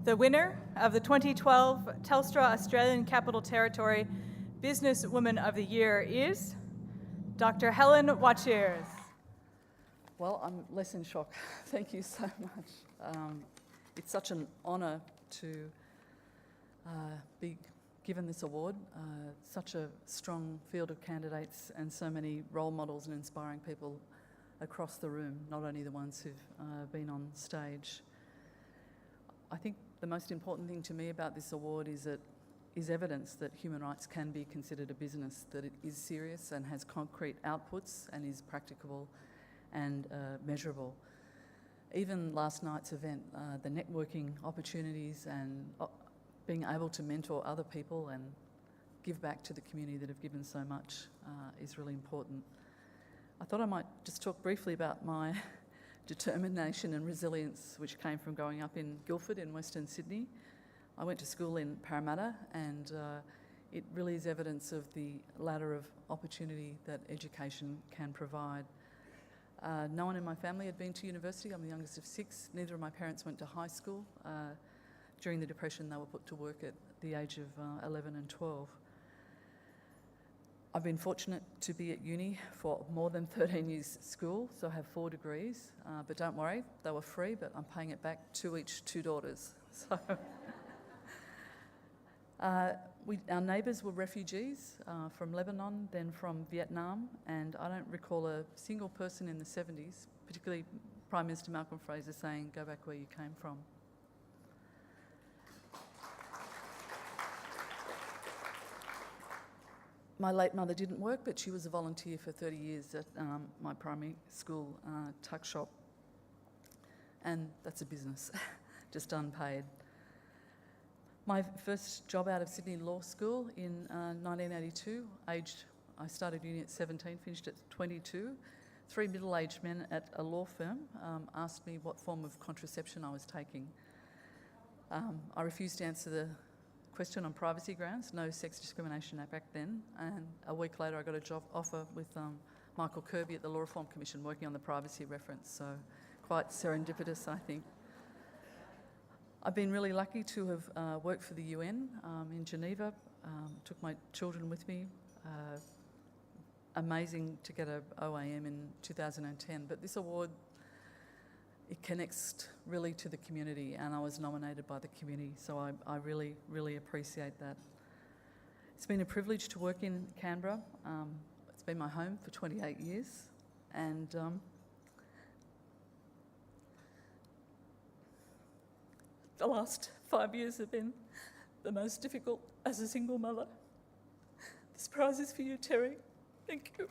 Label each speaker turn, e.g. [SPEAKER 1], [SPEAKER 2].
[SPEAKER 1] The winner of the 2012 Telstra Australian Capital Territory Businesswoman of the Year is Dr. Helen Watchirs.
[SPEAKER 2] Well, I'm less in shock. Thank you so much. It's such an honour to be given this award. Such a strong field of candidates and so many role models and inspiring people across the room, not only the ones who've been on stage. I think the most important thing to me about this award is evidence that human rights can be considered a business, that it is serious and has concrete outputs and is practicable and measurable. Even last night's event, the networking opportunities and being able to mentor other people and give back to the community that have given so much is really important. I thought I might just talk briefly about my determination and resilience, which came from growing up in Guildford in Western Sydney. I went to school in Parramatta, and it really is evidence of the ladder of opportunity that education can provide. No one in my family had been to university. I'm the youngest of 6. Neither of my parents went to high school. During the Depression, they were put to work at the age of 11 and 12. I've been fortunate to be at uni for more than 13 years school, so I have 4 degrees. But don't worry, they were free, but I'm paying it back to each 2 daughters. So our neighbours were refugees from Lebanon, then from Vietnam, and I don't recall a single person in the 70s, particularly Prime Minister Malcolm Fraser, saying, "Go back where you came from." My late mother didn't work, but she was a volunteer for 30 years at my primary school tuck shop. And that's a business, just unpaid. My first job out of Sydney Law School in 1982, I started uni at 17, finished at 22. 3 middle-aged men at a law firm asked me what form of contraception I was taking. I refused to answer the question on privacy grounds, no Sex Discrimination Act back then, and a week later I got a job offer with Michael Kirby at the Law Reform Commission working on the privacy reference, so quite serendipitous, I think. I've been really lucky to have worked for the UN in Geneva, took my children with me. Amazing to get an OAM in 2010, but this award, it connects really to the community, and I was nominated by the community, so I really, really appreciate that. It's been a privilege to work in Canberra. It's been my home for 28 years, and the last 5 years have been the most difficult as a single mother. This prize is for you, Terry. Thank you.